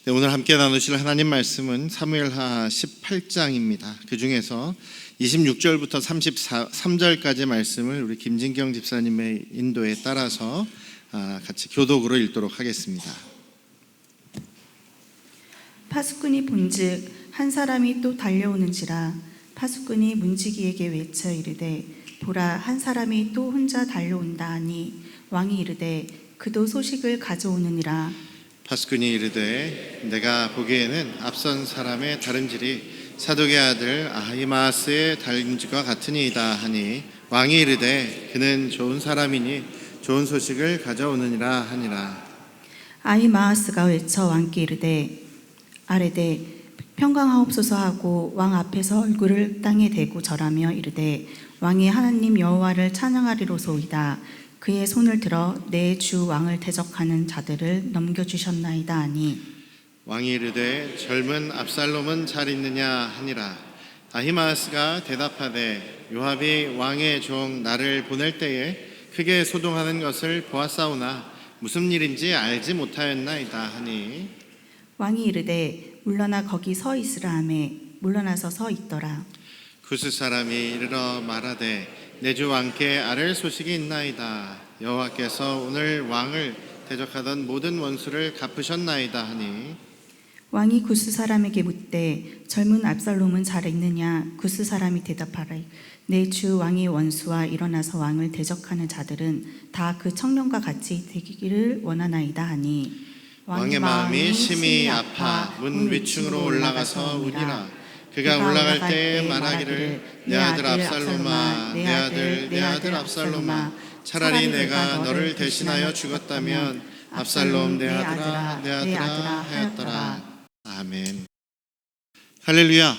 네, 오늘 함께 나누실 하나님 말씀은 사무엘하 18장입니다. 그 중에서 26절부터 33절까지 말씀을 우리 김진경 집사님의 인도에 따라서 같이 교독으로 읽도록 하겠습니다. 파수꾼이 본즉 한 사람이 또 달려오는지라. 파수꾼이 문지기에게 외쳐 이르되 보라, 한 사람이 또 혼자 달려온다 하니 왕이 이르되 그도 소식을 가져오느니라. 파수꾼이 이르되 내가 보기에는 앞선 사람의 다름질이 사독의 아들 아히마아스의 다름질과 같으니이다 하니 왕이 이르되 그는 좋은 사람이니 좋은 소식을 가져오느니라 하니라. 아히마아스가 외쳐 왕께 이르되 아뢰되 평강하옵소서 하고 왕 앞에서 얼굴을 땅에 대고 절하며 이르되 왕이 하나님 여호와를 찬양하리로소이다. 그의 손을 들어 내 주 왕을 대적하는 자들을 넘겨주셨나이다 하니 왕이 이르되 젊은 압살롬은 잘 있느냐 하니라. 아히마아스가 대답하되 요압이 왕의 종 나를 보낼 때에 크게 소동하는 것을 보았사오나 무슨 일인지 알지 못하였나이다 하니 왕이 이르되 물러나 거기 서 있으라 하매 물러나서 서 있더라. 구스 사람이 이르러 말하되 내 주 왕께 아랠 소식이 있나이다. 여호와께서 오늘 왕을 대적하던 모든 원수를 갚으셨나이다 하니 왕이 구스 사람에게 묻되 젊은 압살롬은 잘 있느냐. 구스 사람이 대답하되 내 주 왕의 원수와 일어나서 왕을 대적하는 자들은 다 그 청년과 같이 되기를 원하나이다 하니 왕의 마음이 심히 아파 문 위층으로 올라가서 우니라. 그가 올라갈 때 말하기를 내 아들 압살롬아, 내 아들 압살롬아, 차라리 내가 너를 대신하여 죽었다면 압살롬 내 아들아 하였더라. 아멘. 할렐루야.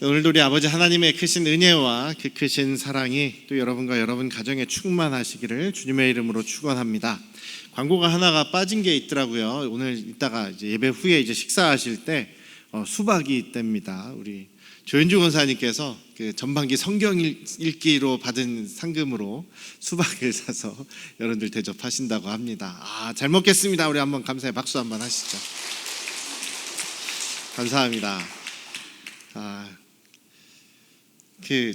오늘도 우리 아버지 하나님의 크신 은혜와 그 크신 사랑이 또 여러분과 여러분 가정에 충만하시기를 주님의 이름으로 축원합니다. 광고가 하나가 빠진 게 있더라고요. 오늘 이따가 이제 예배 후에 이제 식사하실 때 수박이 뗍니다. 우리 조현주 권사님께서 그 전반기 성경 읽기로 받은 상금으로 수박을 사서 여러분들 대접하신다고 합니다. 잘 먹겠습니다. 우리 한번 감사의 박수 한번 하시죠. 감사합니다. 그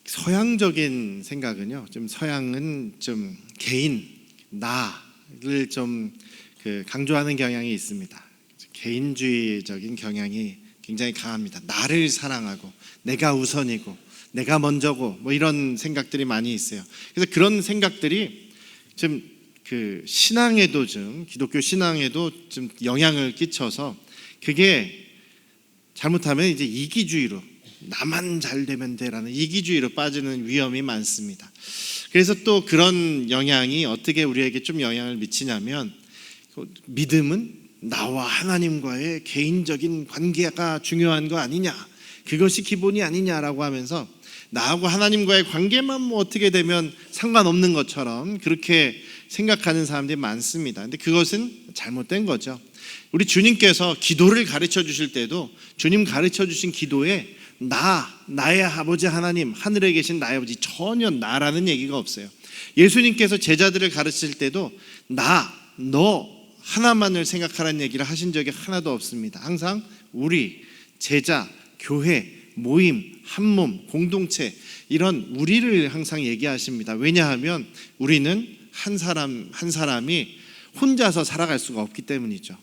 서양적인 생각은요, 좀 서양은 좀 개인, 나를 좀 강조하는 경향이 있습니다. 개인주의적인 경향이 굉장히 강합니다. 나를 사랑하고 내가 우선이고 내가 먼저고 뭐 이런 생각들이 많이 있어요. 그래서 그런 생각들이 좀 그 신앙에도 좀 기독교 신앙에도 좀 영향을 끼쳐서 그게 잘못하면 이제 이기주의로 나만 잘 되면 돼라는 이기주의로 빠지는 위험이 많습니다. 그래서 또 그런 영향이 어떻게 우리에게 좀 영향을 미치냐면 믿음은 나와 하나님과의 개인적인 관계가 중요한 거 아니냐, 그것이 기본이 아니냐라고 하면서 나하고 하나님과의 관계만 뭐 어떻게 되면 상관없는 것처럼 그렇게 생각하는 사람들이 많습니다. 근데 그것은 잘못된 거죠. 우리 주님께서 기도를 가르쳐 주실 때도 주님 가르쳐 주신 기도에 나의 아버지 하나님, 하늘에 계신 나의 아버지, 전혀 나라는 얘기가 없어요. 예수님께서 제자들을 가르칠 때도 너 하나만을 생각하라는 얘기를 하신 적이 하나도 없습니다. 항상 우리, 제자, 교회, 모임, 한몸, 공동체, 이런 우리를 항상 얘기하십니다. 왜냐하면 우리는 한 사람이 혼자서 살아갈 수가 없기 때문이죠.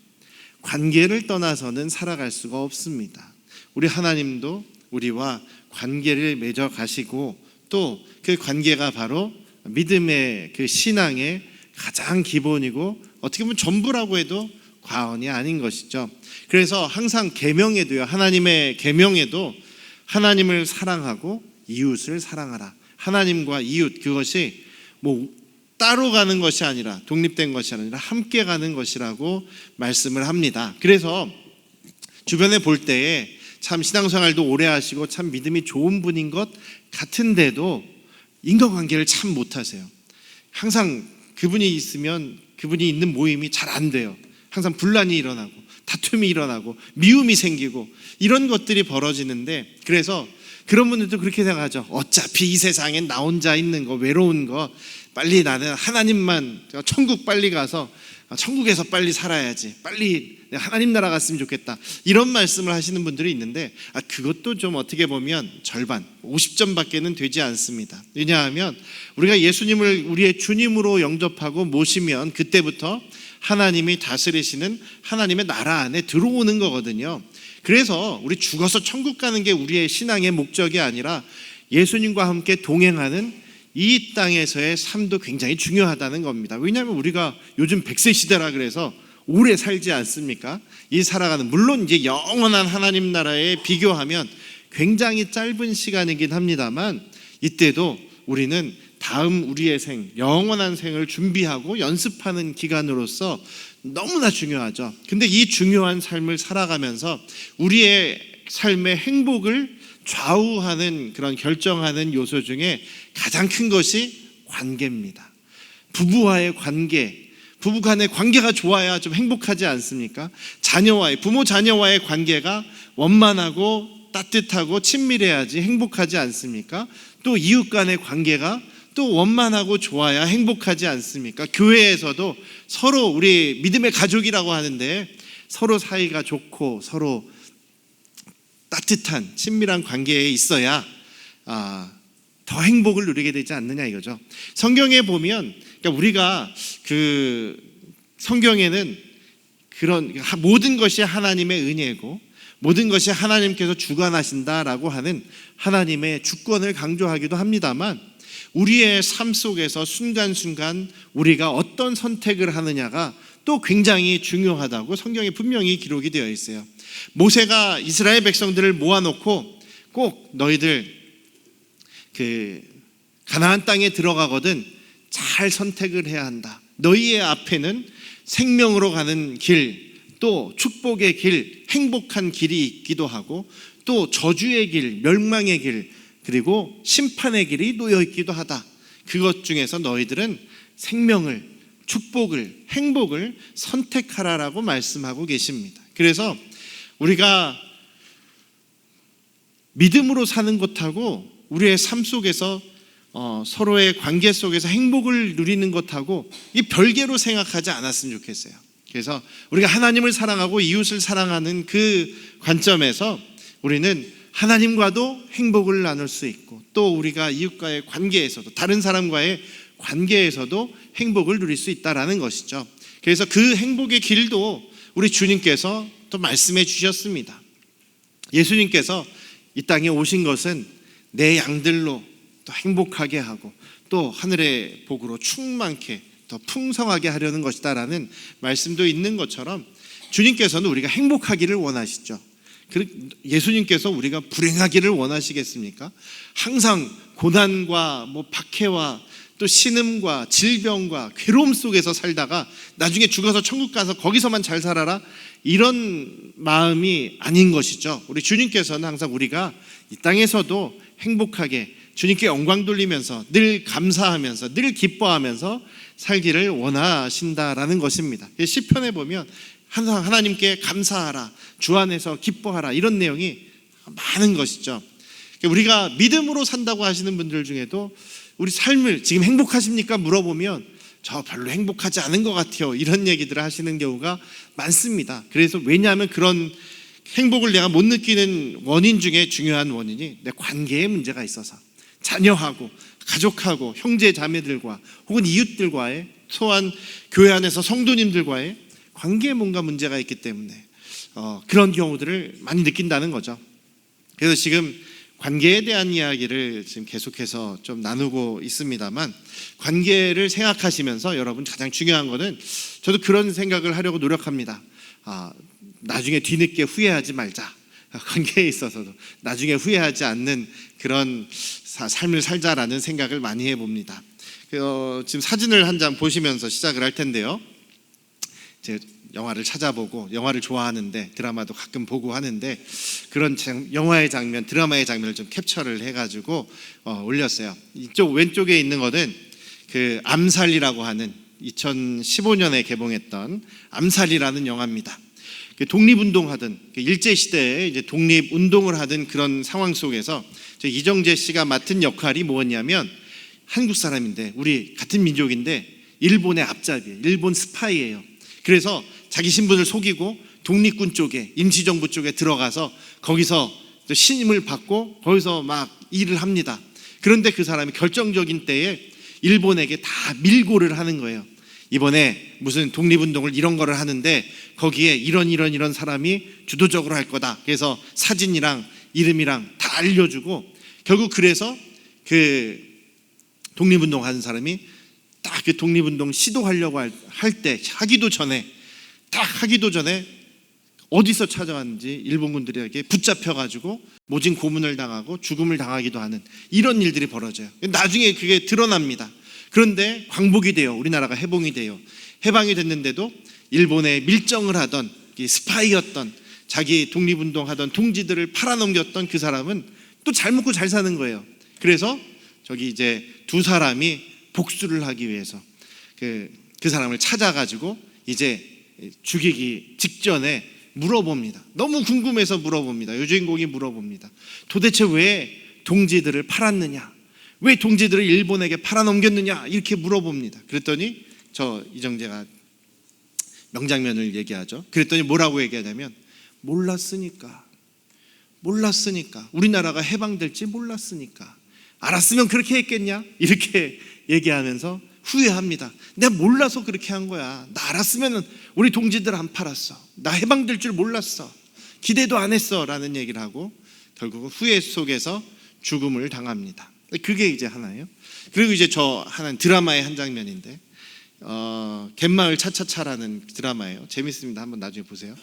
관계를 떠나서는 살아갈 수가 없습니다. 우리 하나님도 우리와 관계를 맺어 가시고 또 그 관계가 바로 믿음의 그 신앙의 가장 기본이고 어떻게 보면 전부라고 해도 과언이 아닌 것이죠. 그래서 항상 계명에도요, 하나님의 계명에도 하나님을 사랑하고 이웃을 사랑하라. 하나님과 이웃, 그것이 뭐 따로 가는 것이 아니라, 독립된 것이 아니라 함께 가는 것이라고 말씀을 합니다. 그래서 주변에 볼 때에 참 신앙생활도 오래 하시고 참 믿음이 좋은 분인 것 같은데도 인간관계를 참 못하세요. 항상 그분이 있으면 그분이 있는 모임이 잘 안 돼요. 항상 분란이 일어나고 다툼이 일어나고 미움이 생기고 이런 것들이 벌어지는데, 그래서 그런 분들도 그렇게 생각하죠. 어차피 이 세상엔 나 혼자 있는 거, 외로운 거, 빨리 나는 하나님만 천국 빨리 가서 천국에서 빨리 살아야지, 빨리 하나님 나라 갔으면 좋겠다, 이런 말씀을 하시는 분들이 있는데 그것도 좀 어떻게 보면 절반, 50점밖에는 되지 않습니다. 왜냐하면 우리가 예수님을 우리의 주님으로 영접하고 모시면 그때부터 하나님이 다스리시는 하나님의 나라 안에 들어오는 거거든요. 그래서 우리 죽어서 천국 가는 게 우리의 신앙의 목적이 아니라 예수님과 함께 동행하는 이 땅에서의 삶도 굉장히 중요하다는 겁니다. 왜냐하면 우리가 요즘 100세 시대라 그래서 오래 살지 않습니까? 이 살아가는, 물론 이제 영원한 하나님 나라에 비교하면 굉장히 짧은 시간이긴 합니다만, 이때도 우리는 다음 우리의 영원한 생을 준비하고 연습하는 기간으로서 너무나 중요하죠. 근데 이 중요한 삶을 살아가면서 우리의 삶의 행복을 좌우하는 그런 결정하는 요소 중에 가장 큰 것이 관계입니다. 부부와의 관계, 부부 간의 관계가 좋아야 좀 행복하지 않습니까? 부모 자녀와의 관계가 원만하고 따뜻하고 친밀해야지 행복하지 않습니까? 또 이웃 간의 관계가 또 원만하고 좋아야 행복하지 않습니까? 교회에서도 서로 우리 믿음의 가족이라고 하는데 서로 사이가 좋고 서로 따뜻한 친밀한 관계에 있어야 더 행복을 누리게 되지 않느냐 이거죠. 성경에 보면, 그러니까 우리가 성경에는 그런 모든 것이 하나님의 은혜고 모든 것이 하나님께서 주관하신다라고 하는 하나님의 주권을 강조하기도 합니다만, 우리의 삶 속에서 순간순간 우리가 어떤 선택을 하느냐가 또 굉장히 중요하다고 성경에 분명히 기록이 되어 있어요. 모세가 이스라엘 백성들을 모아놓고 꼭 너희들 가나안 땅에 들어가거든 잘 선택을 해야 한다. 너희의 앞에는 생명으로 가는 길, 또 축복의 길, 행복한 길이 있기도 하고 또 저주의 길, 멸망의 길, 그리고 심판의 길이 놓여 있기도 하다. 그것 중에서 너희들은 생명을, 축복을, 행복을 선택하라라고 말씀하고 계십니다. 그래서 우리가 믿음으로 사는 것하고 우리의 삶 속에서 서로의 관계 속에서 행복을 누리는 것하고 이 별개로 생각하지 않았으면 좋겠어요. 그래서 우리가 하나님을 사랑하고 이웃을 사랑하는 그 관점에서 우리는 하나님과도 행복을 나눌 수 있고 또 우리가 이웃과의 관계에서도, 다른 사람과의 관계에서도 행복을 누릴 수 있다라는 것이죠. 그래서 그 행복의 길도 우리 주님께서 또 말씀해 주셨습니다. 예수님께서 이 땅에 오신 것은 내 양들로 또 행복하게 하고 또 하늘의 복으로 충만케 더 풍성하게 하려는 것이다라는 말씀도 있는 것처럼, 주님께서는 우리가 행복하기를 원하시죠. 예수님께서 우리가 불행하기를 원하시겠습니까? 항상 고난과 박해와 또 신음과 질병과 괴로움 속에서 살다가 나중에 죽어서 천국 가서 거기서만 잘 살아라, 이런 마음이 아닌 것이죠. 우리 주님께서는 항상 우리가 이 땅에서도 행복하게 주님께 영광 돌리면서 늘 감사하면서 늘 기뻐하면서 살기를 원하신다라는 것입니다. 시편에 보면 항상 하나님께 감사하라, 주 안에서 기뻐하라, 이런 내용이 많은 것이죠. 우리가 믿음으로 산다고 하시는 분들 중에도 우리 삶을 지금 행복하십니까? 물어보면 저 별로 행복하지 않은 것 같아요, 이런 얘기들을 하시는 경우가 많습니다. 그래서 왜냐하면 그런 행복을 내가 못 느끼는 원인 중에 중요한 원인이 내 관계에 문제가 있어서, 자녀하고 가족하고 형제 자매들과 혹은 이웃들과의, 또한 교회 안에서 성도님들과의 관계에 뭔가 문제가 있기 때문에 그런 경우들을 많이 느낀다는 거죠. 그래서 지금 관계에 대한 이야기를 지금 계속해서 좀 나누고 있습니다만, 관계를 생각하시면서 여러분 가장 중요한 거는, 저도 그런 생각을 하려고 노력합니다. 나중에 뒤늦게 후회하지 말자. 관계에 있어서도 나중에 후회하지 않는 그런 삶을 살자라는 생각을 많이 해봅니다. 지금 사진을 한 장 보시면서 시작을 할 텐데요. 제가 영화를 찾아보고, 영화를 좋아하는데 드라마도 가끔 보고 하는데, 그런 영화의 장면, 드라마의 장면을 좀 캡처를 해가지고 올렸어요. 이쪽 왼쪽에 있는 거는 그 암살이라고 하는 2015년에 개봉했던 암살이라는 영화입니다. 독립운동하던, 일제시대에 이제 독립운동을 하던 그런 상황 속에서 이정재 씨가 맡은 역할이 뭐였냐면, 한국 사람인데 우리 같은 민족인데 일본의 앞잡이에요. 일본 스파이예요. 그래서 자기 신분을 속이고 독립군 쪽에, 임시정부 쪽에 들어가서 거기서 신임을 받고 거기서 막 일을 합니다. 그런데 그 사람이 결정적인 때에 일본에게 다 밀고를 하는 거예요. 이번에 무슨 독립운동을 이런 거를 하는데 거기에 이런 사람이 주도적으로 할 거다. 그래서 사진이랑 이름이랑 다 알려주고 결국 그래서 그 독립운동 하는 사람이 딱 그 독립운동 시도하려고 할 때 하기도 전에 어디서 찾아왔는지 일본군들에게 붙잡혀가지고 모진 고문을 당하고 죽음을 당하기도 하는 이런 일들이 벌어져요. 나중에 그게 드러납니다. 그런데 광복이 돼요. 우리나라가 해방이 돼요. 해방이 됐는데도 일본에 밀정을 하던 스파이였던 자기 독립운동하던 동지들을 팔아넘겼던 그 사람은 또 잘 먹고 잘 사는 거예요. 그래서 저기 이제 두 사람이 복수를 하기 위해서 그 사람을 찾아가지고 이제 죽이기 직전에 물어봅니다. 너무 궁금해서 물어봅니다. 여주인공이 물어봅니다. 도대체 왜 동지들을 팔았느냐? 왜 동지들을 일본에게 팔아넘겼느냐? 이렇게 물어봅니다. 그랬더니 이정재가 명장면을 얘기하죠. 그랬더니 뭐라고 얘기하냐면 몰랐으니까 우리나라가 해방될지 몰랐으니까 알았으면 그렇게 했겠냐? 이렇게 얘기하면서 후회합니다. 내가 몰라서 그렇게 한 거야. 나 알았으면 우리 동지들 안 팔았어. 나 해방될 줄 몰랐어. 기대도 안 했어. 라는 얘기를 하고 결국은 후회 속에서 죽음을 당합니다. 그게 이제 하나예요. 그리고 이제 하나는 드라마의 한 장면인데 갯마을 차차차라는 드라마예요. 재밌습니다. 한번 나중에 보세요.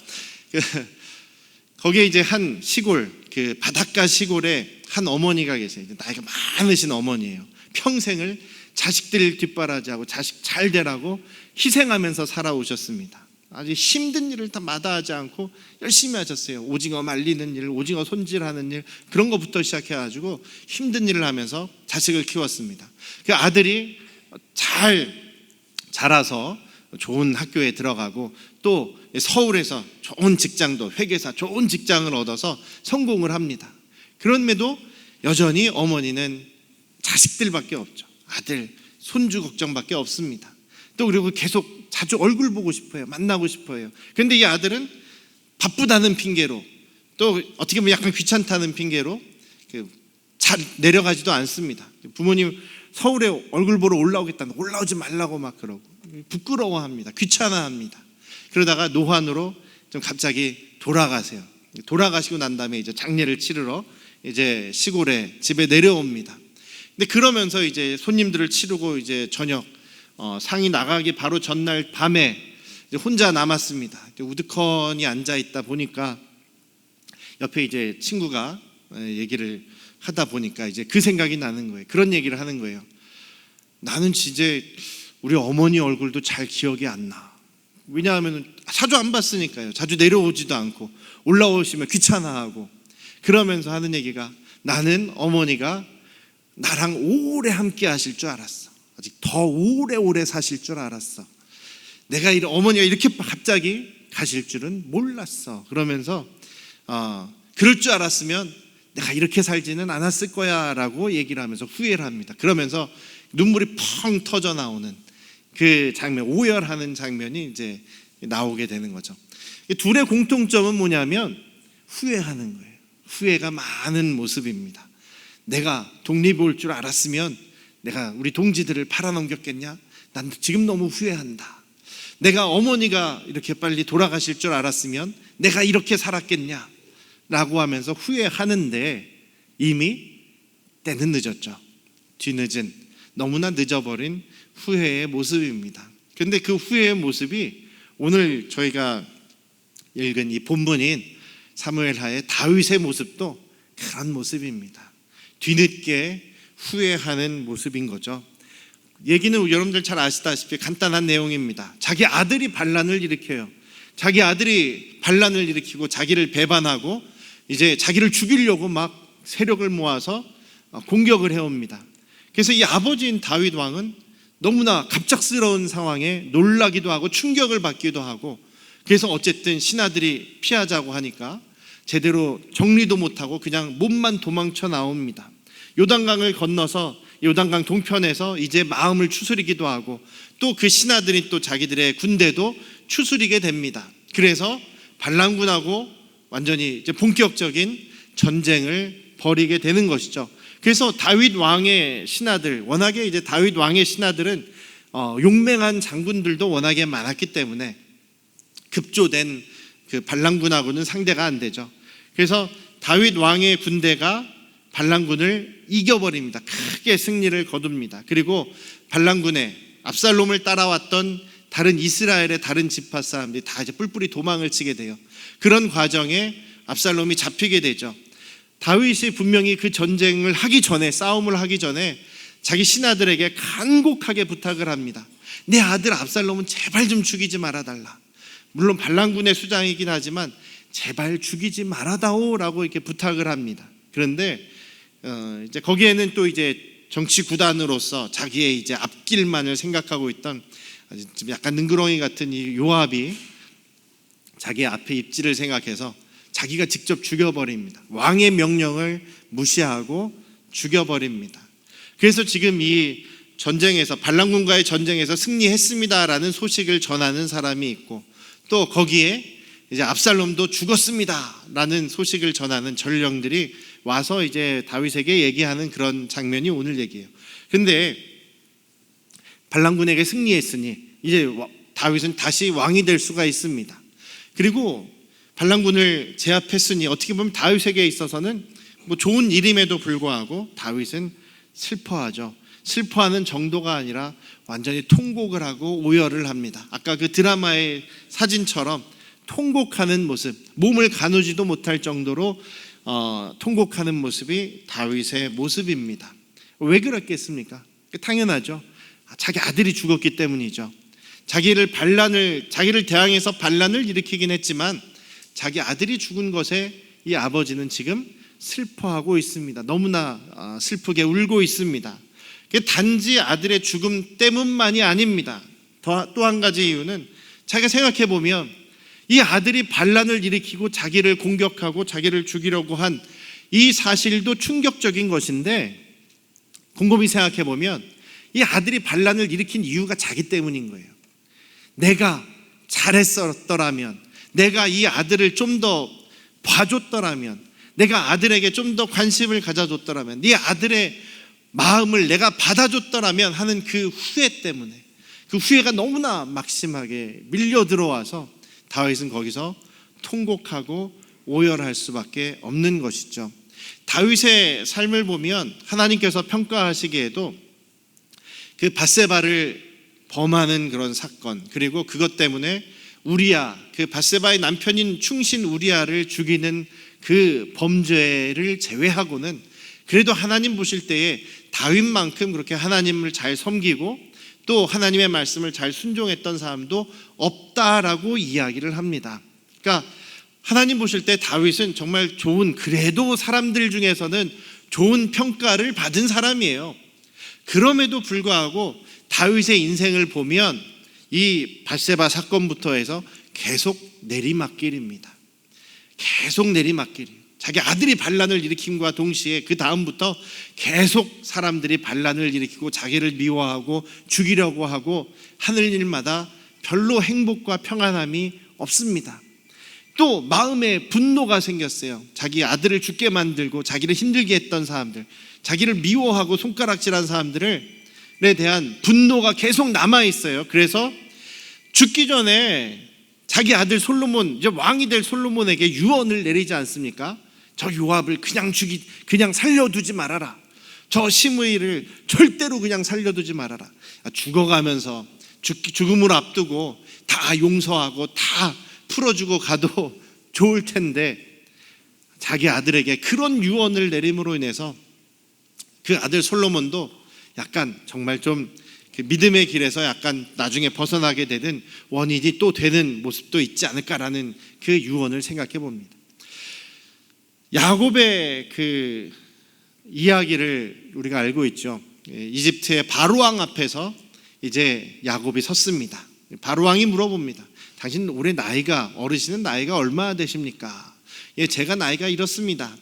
거기에 이제 한 시골, 그 바닷가 시골에 한 어머니가 계세요. 나이가 많으신 어머니예요. 평생을 자식들 뒷바라지하고 자식 잘 되라고 희생하면서 살아오셨습니다. 아주 힘든 일을 다 마다하지 않고 열심히 하셨어요. 오징어 말리는 일, 오징어 손질하는 일, 그런 것부터 시작해가지고 힘든 일을 하면서 자식을 키웠습니다. 그 아들이 잘 자라서 좋은 학교에 들어가고 또 서울에서 좋은 직장도, 회계사 좋은 직장을 얻어서 성공을 합니다. 그럼에도 여전히 어머니는 자식들밖에 없죠. 아들, 손주 걱정밖에 없습니다. 또 그리고 계속 자주 얼굴 보고 싶어요. 만나고 싶어요. 그런데 이 아들은 바쁘다는 핑계로 또 어떻게 보면 약간 귀찮다는 핑계로 잘 내려가지도 않습니다. 부모님 서울에 얼굴 보러 올라오겠다는데 올라오지 말라고 막 그러고 부끄러워합니다. 귀찮아합니다. 그러다가 노환으로 좀 갑자기 돌아가세요. 돌아가시고 난 다음에 이제 장례를 치르러 이제 시골에 집에 내려옵니다. 근데 그러면서 이제 손님들을 치르고 이제 저녁 상이 나가기 바로 전날 밤에 이제 혼자 남았습니다. 우두커니 앉아 있다 보니까 옆에 이제 친구가 얘기를 하다 보니까 이제 그 생각이 나는 거예요. 그런 얘기를 하는 거예요. 나는 진짜 우리 어머니 얼굴도 잘 기억이 안 나. 왜냐하면 자주 안 봤으니까요. 자주 내려오지도 않고 올라오시면 귀찮아하고 그러면서 하는 얘기가 나는 어머니가 나랑 오래 함께 하실 줄 알았어. 아직 더 오래오래 사실 줄 알았어. 내가 어머니가 이렇게 갑자기 가실 줄은 몰랐어. 그러면서 그럴 줄 알았으면 내가 이렇게 살지는 않았을 거야 라고 얘기를 하면서 후회를 합니다. 그러면서 눈물이 펑 터져 나오는 그 장면, 오열하는 장면이 이제 나오게 되는 거죠. 둘의 공통점은 뭐냐면 후회하는 거예요. 후회가 많은 모습입니다. 내가 독립이 올 줄 알았으면 내가 우리 동지들을 팔아넘겼겠냐? 난 지금 너무 후회한다. 내가 어머니가 이렇게 빨리 돌아가실 줄 알았으면 내가 이렇게 살았겠냐? 라고 하면서 후회하는데 이미 때는 늦었죠. 뒤늦은, 너무나 늦어버린 후회의 모습입니다. 그런데 그 후회의 모습이 오늘 저희가 읽은 이 본문인 사무엘하의 다윗의 모습도 그런 모습입니다. 뒤늦게 후회하는 모습인 거죠. 얘기는 여러분들 잘 아시다시피 간단한 내용입니다. 자기 아들이 반란을 일으켜요. 자기 아들이 반란을 일으키고 자기를 배반하고 이제 자기를 죽이려고 막 세력을 모아서 공격을 해옵니다. 그래서 이 아버지인 다윗 왕은 너무나 갑작스러운 상황에 놀라기도 하고 충격을 받기도 하고 그래서 어쨌든 신하들이 피하자고 하니까 제대로 정리도 못하고 그냥 몸만 도망쳐 나옵니다. 요단강을 건너서 요단강 동편에서 이제 마음을 추스리기도 하고 또 그 신하들이 또 자기들의 군대도 추스리게 됩니다. 그래서 반란군하고 완전히 이제 본격적인 전쟁을 벌이게 되는 것이죠. 그래서 다윗 왕의 신하들, 워낙에 이제 다윗 왕의 신하들은 용맹한 장군들도 워낙에 많았기 때문에 급조된 그 반란군하고는 상대가 안 되죠. 그래서 다윗 왕의 군대가 반란군을 이겨버립니다. 크게 승리를 거둡니다. 그리고 반란군에 압살롬을 따라왔던 다른 이스라엘의 다른 지파 사람들이 다 이제 뿔뿔이 도망을 치게 돼요. 그런 과정에 압살롬이 잡히게 되죠. 다윗이 분명히 그 전쟁을 하기 전에, 싸움을 하기 전에 자기 신하들에게 간곡하게 부탁을 합니다. 내 아들 압살롬은 제발 좀 죽이지 말아달라. 물론 반란군의 수장이긴 하지만 제발 죽이지 말아다오라고 이렇게 부탁을 합니다. 그런데 이제 거기에는 또 이제 정치 구단으로서 자기의 이제 앞길만을 생각하고 있던 좀 약간 능그렁이 같은 이 요압이 자기 앞에 입지를 생각해서 자기가 직접 죽여버립니다. 왕의 명령을 무시하고 죽여버립니다. 그래서 지금 이 전쟁에서, 반란군과의 전쟁에서 승리했습니다라는 소식을 전하는 사람이 있고, 또 거기에 이제 압살롬도 죽었습니다라는 소식을 전하는 전령들이 와서 이제 다윗에게 얘기하는 그런 장면이 오늘 얘기예요. 근데 반란군에게 승리했으니 이제 다윗은 다시 왕이 될 수가 있습니다. 그리고 반란군을 제압했으니 어떻게 보면 다윗에게 있어서는 뭐 좋은 일임에도 불구하고 다윗은 슬퍼하죠. 슬퍼하는 정도가 아니라 완전히 통곡을 하고 오열을 합니다. 아까 그 드라마의 사진처럼 통곡하는 모습, 몸을 가누지도 못할 정도로 통곡하는 모습이 다윗의 모습입니다. 왜 그랬겠습니까? 당연하죠. 자기 아들이 죽었기 때문이죠. 자기를 대항해서 반란을 일으키긴 했지만 자기 아들이 죽은 것에 이 아버지는 지금 슬퍼하고 있습니다. 너무나 슬프게 울고 있습니다. 단지 아들의 죽음 때문만이 아닙니다. 또 한 가지 이유는 자기가 생각해 보면 이 아들이 반란을 일으키고 자기를 공격하고 자기를 죽이려고 한 이 사실도 충격적인 것인데, 곰곰이 생각해 보면 이 아들이 반란을 일으킨 이유가 자기 때문인 거예요. 내가 잘했었더라면, 내가 이 아들을 좀 더 봐줬더라면, 내가 아들에게 좀 더 관심을 가져줬더라면, 네 아들의 마음을 내가 받아줬더라면 하는 그 후회 때문에, 그 후회가 너무나 막심하게 밀려 들어와서 다윗은 거기서 통곡하고 오열할 수밖에 없는 것이죠. 다윗의 삶을 보면 하나님께서 평가하시기에도 그 밧세바를 범하는 그런 사건, 그리고 그것 때문에 우리야, 그 밧세바의 남편인 충신 우리야를 죽이는 그 범죄를 제외하고는 그래도 하나님 보실 때에 다윗만큼 그렇게 하나님을 잘 섬기고 또 하나님의 말씀을 잘 순종했던 사람도 없다라고 이야기를 합니다. 그러니까 하나님 보실 때 다윗은 정말 좋은, 그래도 사람들 중에서는 좋은 평가를 받은 사람이에요. 그럼에도 불구하고 다윗의 인생을 보면 이 밧세바 사건부터 해서 계속 내리막길입니다. 계속 내리막길이에요. 자기 아들이 반란을 일으킴과 동시에 그 다음부터 계속 사람들이 반란을 일으키고 자기를 미워하고 죽이려고 하고 하는 일마다 별로 행복과 평안함이 없습니다. 또 마음에 분노가 생겼어요. 자기 아들을 죽게 만들고 자기를 힘들게 했던 사람들, 자기를 미워하고 손가락질한 사람들에 대한 분노가 계속 남아있어요. 그래서 죽기 전에 자기 아들 솔로몬, 이제 왕이 될 솔로몬에게 유언을 내리지 않습니까? 저 요압을 그냥 살려두지 말아라. 저 시므이를 절대로 그냥 살려두지 말아라. 죽어가면서 죽음을 앞두고 다 용서하고 다 풀어주고 가도 좋을 텐데, 자기 아들에게 그런 유언을 내림으로 인해서 그 아들 솔로몬도 약간 정말 좀 그 믿음의 길에서 약간 나중에 벗어나게 되는 원인이 또 되는 모습도 있지 않을까라는 그 유언을 생각해 봅니다. 야곱의 그 이야기를 우리가 알고 있죠. 이집트의 바로왕 앞에서 이제 야곱이 섰습니다. 바로왕이 물어봅니다. 당신 올해 어르신은 나이가 얼마나 되십니까? 예, 제가 나이가 이렇습니다.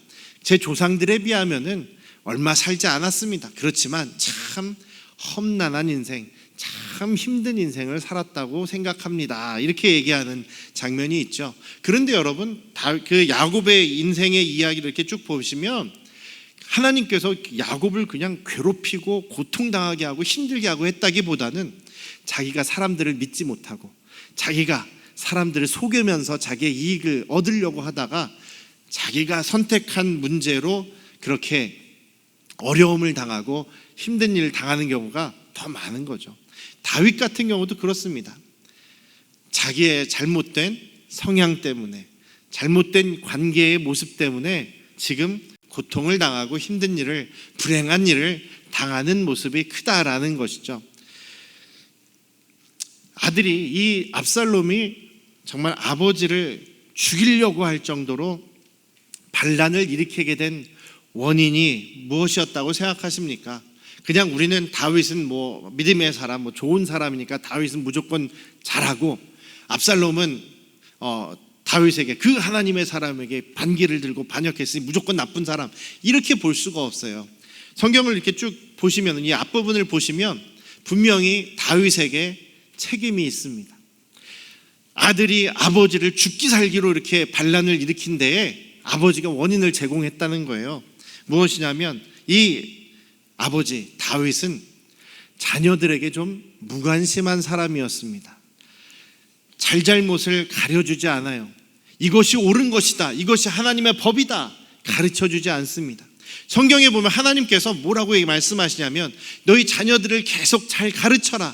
제 조상들에 비하면은 얼마 살지 않았습니다. 그렇지만 참 험난한 인생, 참 참 힘든 인생을 살았다고 생각합니다. 이렇게 얘기하는 장면이 있죠. 그런데 여러분, 그 야곱의 인생의 이야기를 이렇게 쭉 보시면 하나님께서 야곱을 그냥 괴롭히고 고통당하게 하고 힘들게 하고 했다기보다는 자기가 사람들을 믿지 못하고 자기가 사람들을 속이면서 자기의 이익을 얻으려고 하다가 자기가 선택한 문제로 그렇게 어려움을 당하고 힘든 일을 당하는 경우가 더 많은 거죠. 다윗 같은 경우도 그렇습니다. 자기의 잘못된 성향 때문에, 잘못된 관계의 모습 때문에 지금 고통을 당하고 힘든 일을, 불행한 일을 당하는 모습이 크다라는 것이죠. 아들이, 이 압살롬이 정말 아버지를 죽이려고 할 정도로 반란을 일으키게 된 원인이 무엇이었다고 생각하십니까? 그냥 우리는 다윗은 뭐 믿음의 사람, 뭐 좋은 사람이니까 다윗은 무조건 잘하고 압살롬은 다윗에게, 그 하나님의 사람에게 반기를 들고 반역했으니 무조건 나쁜 사람, 이렇게 볼 수가 없어요. 성경을 이렇게 쭉 보시면, 이 앞부분을 보시면 분명히 다윗에게 책임이 있습니다. 아들이 아버지를 죽기 살기로 이렇게 반란을 일으킨 데에 아버지가 원인을 제공했다는 거예요. 무엇이냐면 이 아버지 다윗은 자녀들에게 좀 무관심한 사람이었습니다. 잘잘못을 가려주지 않아요. 이것이 옳은 것이다, 이것이 하나님의 법이다 가르쳐주지 않습니다. 성경에 보면 하나님께서 뭐라고 말씀하시냐면 너희 자녀들을 계속 잘 가르쳐라.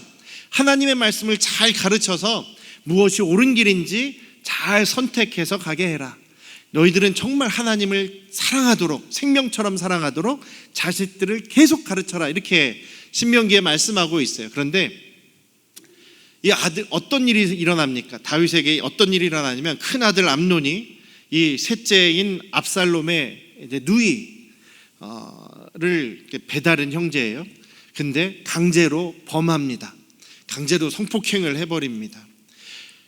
하나님의 말씀을 잘 가르쳐서 무엇이 옳은 길인지 잘 선택해서 가게 해라. 너희들은 정말 하나님을 사랑하도록, 생명처럼 사랑하도록 자식들을 계속 가르쳐라. 이렇게 신명기에 말씀하고 있어요. 그런데 이 아들, 어떤 일이 일어납니까? 다윗에게 어떤 일이 일어나냐면 큰 아들 암논이 이 셋째인 압살롬의 이제 누이를 배다른 형제예요. 근데 강제로 범합니다. 강제로 성폭행을 해버립니다.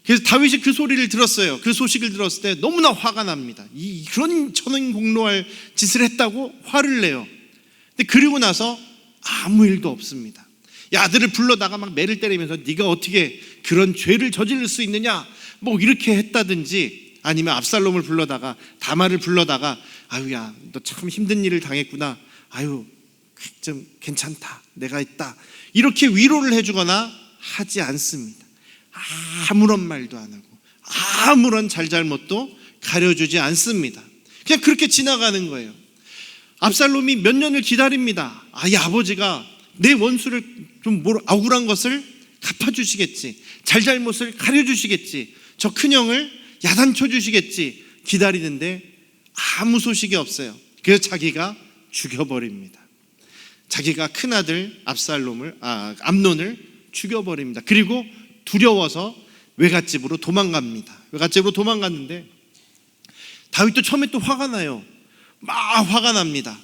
그래서 다윗이 그 소리를 들었어요. 그 소식을 들었을 때 너무나 화가 납니다. 그런 천연공로할 짓을 했다고 화를 내요. 근데 그리고 나서 아무 일도 없습니다. 이 아들을 불러다가 막 매를 때리면서 네가 어떻게 그런 죄를 저지를 수 있느냐, 뭐 이렇게 했다든지, 아니면 압살롬을 불러다가, 다말을 불러다가 아유야 너 참 힘든 일을 당했구나, 아유 좀 괜찮다, 내가 있다, 이렇게 위로를 해주거나 하지 않습니다. 아무런 말도 안 하고 아무런 잘잘못도 가려주지 않습니다. 그냥 그렇게 지나가는 거예요. 압살롬이 몇 년을 기다립니다. 이 아버지가 내 원수를 좀 억울한 것을 갚아주시겠지, 잘잘못을 가려주시겠지, 저 큰형을 야단쳐 주시겠지 기다리는데 아무 소식이 없어요. 그래서 자기가 죽여버립니다. 자기가 큰아들 암논을 죽여버립니다. 그리고 두려워서 외갓집으로 도망갑니다. 외갓집으로 도망갔는데 다윗도 처음에 또 화가 나요. 막 화가 납니다.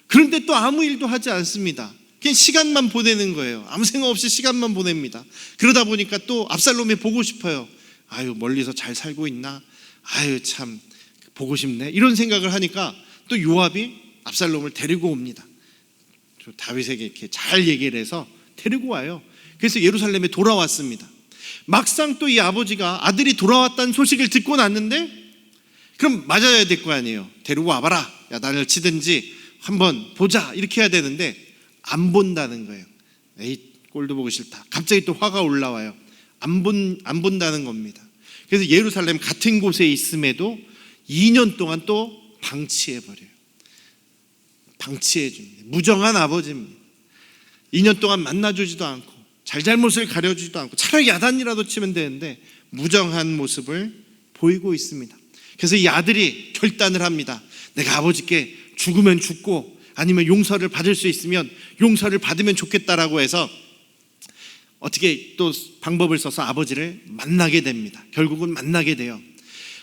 그런데 또 아무 일도 하지 않습니다. 그냥 시간만 보내는 거예요. 아무 생각 없이 시간만 보냅니다. 그러다 보니까 또 압살롬이 보고 싶어요. 아유 멀리서 잘 살고 있나, 아유 참 보고 싶네, 이런 생각을 하니까 또 요압이 압살롬을 데리고 옵니다. 다윗에게 이렇게 잘 얘기를 해서 데리고 와요. 그래서 예루살렘에 돌아왔습니다. 막상 또 이 아버지가 아들이 돌아왔다는 소식을 듣고 났는데 그럼 맞아야 될 거 아니에요. 데리고 와봐라, 야단을 치든지 한번 보자, 이렇게 해야 되는데 안 본다는 거예요. 에이 꼴도 보기 싫다. 갑자기 또 화가 올라와요. 안 본다는 겁니다. 그래서 예루살렘 같은 곳에 있음에도 2년 동안 또 방치해버려요. 방치해줍니다. 무정한 아버지입니다. 2년 동안 만나주지도 않고 잘잘못을 가려주지도 않고 차라리 야단이라도 치면 되는데 무정한 모습을 보이고 있습니다. 그래서 이 아들이 결단을 합니다. 내가 아버지께 죽으면 죽고 아니면 용서를 받을 수 있으면 용서를 받으면 좋겠다라고 해서 어떻게 또 방법을 써서 아버지를 만나게 됩니다. 결국은 만나게 돼요.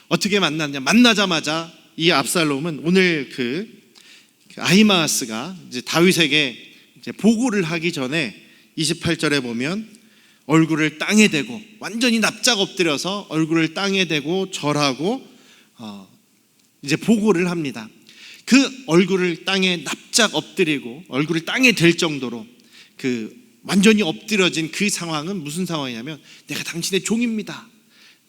어떻게 만났냐? 만나자마자 이 압살롬은 오늘 그 아히마아스가 이제 다윗에게 이제 보고를 하기 전에 28절에 보면 얼굴을 땅에 대고 완전히 납작 엎드려서 얼굴을 땅에 대고 절하고 이제 보고를 합니다. 그 얼굴을 땅에 납작 엎드리고 얼굴을 땅에 댈 정도로 그 완전히 엎드려진 그 상황은 무슨 상황이냐면 내가 당신의 종입니다.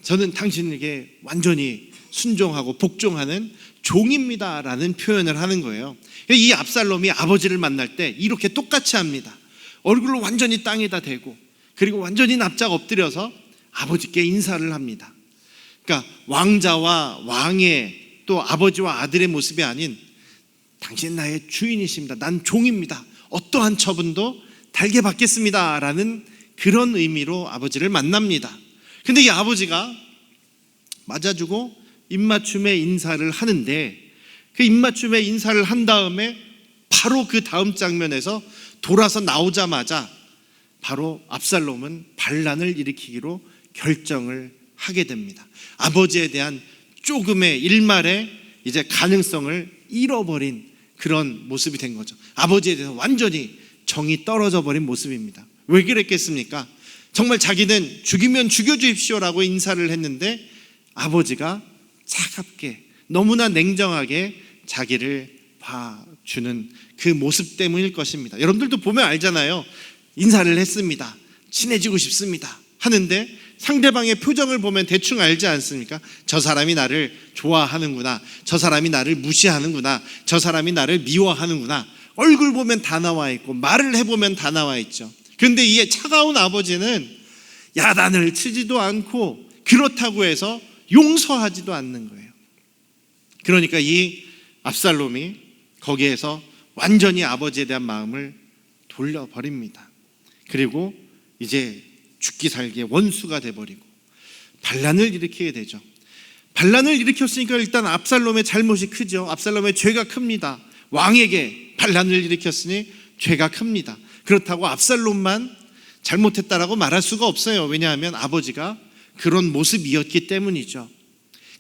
저는 당신에게 완전히 순종하고 복종하는 종입니다 라는 표현을 하는 거예요. 이 압살롬이 아버지를 만날 때 이렇게 똑같이 합니다. 얼굴을 완전히 땅에다 대고 그리고 완전히 납작 엎드려서 아버지께 인사를 합니다. 그러니까 왕자와 왕의 또 아버지와 아들의 모습이 아닌 당신 나의 주인이십니다. 난 종입니다. 어떠한 처분도 달게 받겠습니다 라는 그런 의미로 아버지를 만납니다. 근데 이 아버지가 맞아주고 입맞춤의 인사를 하는데 그 입맞춤의 인사를 한 다음에 바로 그 다음 장면에서 돌아서 나오자마자 바로 압살롬은 반란을 일으키기로 결정을 하게 됩니다. 아버지에 대한 조금의 일말의 이제 가능성을 잃어버린 그런 모습이 된 거죠. 아버지에 대해서 완전히 정이 떨어져 버린 모습입니다. 왜 그랬겠습니까? 정말 자기는 죽이면 죽여주십시오라고 인사를 했는데 아버지가 차갑게 너무나 냉정하게 자기를 봐주는 그 모습 때문일 것입니다. 여러분들도 보면 알잖아요. 인사를 했습니다. 친해지고 싶습니다 하는데 상대방의 표정을 보면 대충 알지 않습니까? 저 사람이 나를 좋아하는구나, 저 사람이 나를 무시하는구나, 저 사람이 나를 미워하는구나. 얼굴 보면 다 나와 있고 말을 해보면 다 나와 있죠. 그런데 이 차가운 아버지는 야단을 치지도 않고 그렇다고 해서 용서하지도 않는 거예요. 그러니까 이 압살롬이 거기에서 완전히 아버지에 대한 마음을 돌려버립니다. 그리고 이제 죽기 살기의 원수가 돼버리고 반란을 일으키게 되죠. 반란을 일으켰으니까 일단 압살롬의 잘못이 크죠. 압살롬의 죄가 큽니다. 왕에게 반란을 일으켰으니 죄가 큽니다. 그렇다고 압살롬만 잘못했다라고 말할 수가 없어요. 왜냐하면 아버지가 그런 모습이었기 때문이죠.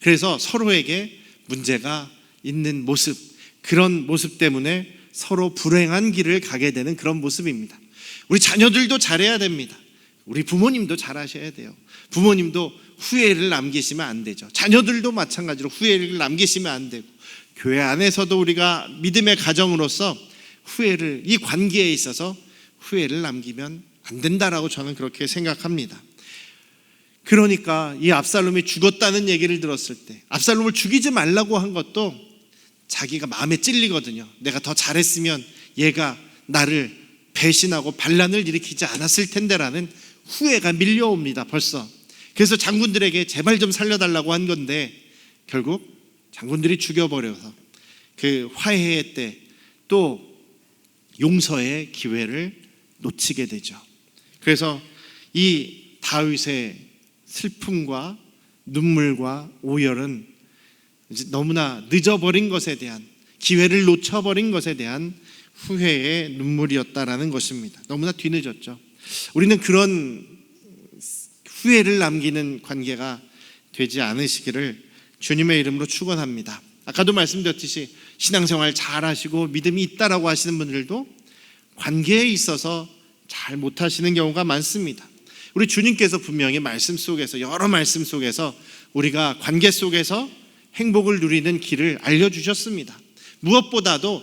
그래서 서로에게 문제가 있는 모습, 그런 모습 때문에 서로 불행한 길을 가게 되는 그런 모습입니다. 우리 자녀들도 잘해야 됩니다. 우리 부모님도 잘하셔야 돼요. 부모님도 후회를 남기시면 안 되죠. 자녀들도 마찬가지로 후회를 남기시면 안 되고, 교회 안에서도 우리가 믿음의 가정으로서 후회를, 이 관계에 있어서 후회를 남기면 안 된다라고 저는 그렇게 생각합니다. 그러니까 이 압살롬이 죽었다는 얘기를 들었을 때 압살롬을 죽이지 말라고 한 것도 자기가 마음에 찔리거든요. 내가 더 잘했으면 얘가 나를 배신하고 반란을 일으키지 않았을 텐데라는 후회가 밀려옵니다. 벌써. 그래서 장군들에게 제발 좀 살려달라고 한 건데 결국 장군들이 죽여버려서 그 화해의 때 또 용서의 기회를 놓치게 되죠. 그래서 이 다윗의 슬픔과 눈물과 오열은 이제 너무나 늦어버린 것에 대한, 기회를 놓쳐버린 것에 대한 후회의 눈물이었다라는 것입니다. 너무나 뒤늦었죠. 우리는 그런 후회를 남기는 관계가 되지 않으시기를 주님의 이름으로 축원합니다. 아까도 말씀드렸듯이 신앙생활 잘 하시고 믿음이 있다라고 하시는 분들도 관계에 있어서 잘 못하시는 경우가 많습니다. 우리 주님께서 분명히 말씀 속에서, 여러 말씀 속에서 우리가 관계 속에서 행복을 누리는 길을 알려주셨습니다. 무엇보다도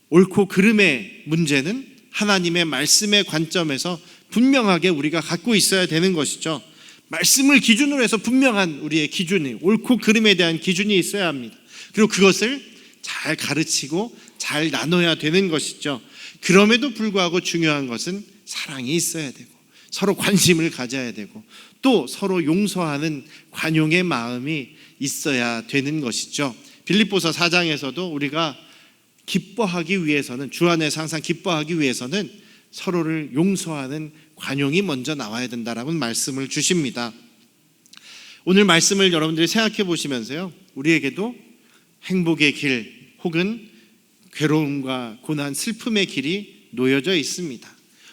옳고 그름의 문제는 하나님의 말씀의 관점에서 분명하게 우리가 갖고 있어야 되는 것이죠. 말씀을 기준으로 해서 분명한 우리의 기준이, 옳고 그름에 대한 기준이 있어야 합니다. 그리고 그것을 잘 가르치고 잘 나눠야 되는 것이죠. 그럼에도 불구하고 중요한 것은 사랑이 있어야 되고 서로 관심을 가져야 되고 또 서로 용서하는 관용의 마음이 있어야 되는 것이죠. 빌립보서 4장에서도 우리가 기뻐하기 위해서는, 주 안에서 항상 기뻐하기 위해서는 서로를 용서하는 관용이 먼저 나와야 된다라는 말씀을 주십니다. 오늘 말씀을 여러분들이 생각해 보시면서요, 우리에게도 행복의 길 혹은 괴로움과 고난, 슬픔의 길이 놓여져 있습니다.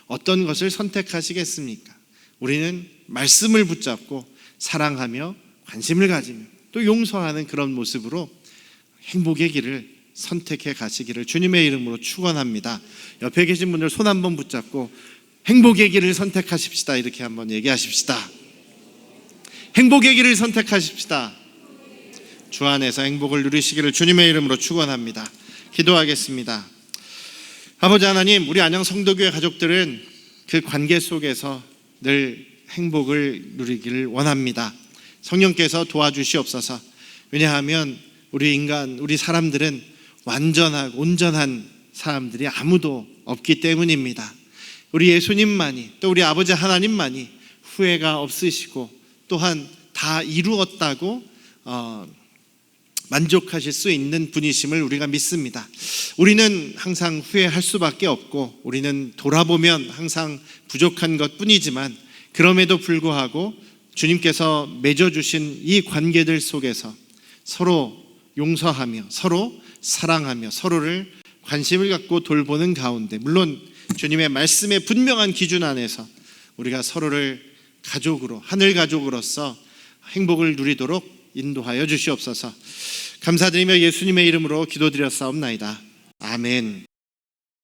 어떤 것을 선택하시겠습니까? 우리는 말씀을 붙잡고 사랑하며 관심을 가지며 또 용서하는 그런 모습으로 행복의 길을 선택해 가시기를 주님의 이름으로 축원합니다. 옆에 계신 분들 손 한번 붙잡고 행복의 길을 선택하십시다 이렇게 한번 얘기하십시다. 행복의 길을 선택하십시다. 주 안에서 행복을 누리시기를 주님의 이름으로 축원합니다. 기도하겠습니다. 아버지 하나님, 우리 안양 성도교회 가족들은 그 관계 속에서 늘 행복을 누리기를 원합니다. 성령께서 도와주시옵소서. 왜냐하면 우리 사람들은 완전하고 온전한 사람들이 아무도 없기 때문입니다. 우리 예수님만이, 또 우리 아버지 하나님만이 후회가 없으시고 또한 다 이루었다고 만족하실 수 있는 분이심을 우리가 믿습니다. 우리는 항상 후회할 수밖에 없고 우리는 돌아보면 항상 부족한 것뿐이지만, 그럼에도 불구하고 주님께서 맺어주신 이 관계들 속에서 서로 용서하며 서로 사랑하며 서로를 관심을 갖고 돌보는 가운데, 물론 주님의 말씀의 분명한 기준 안에서 우리가 서로를 가족으로, 하늘 가족으로서 행복을 누리도록 인도하여 주시옵소서. 감사드리며 예수님의 이름으로 기도드렸사옵나이다. 아멘.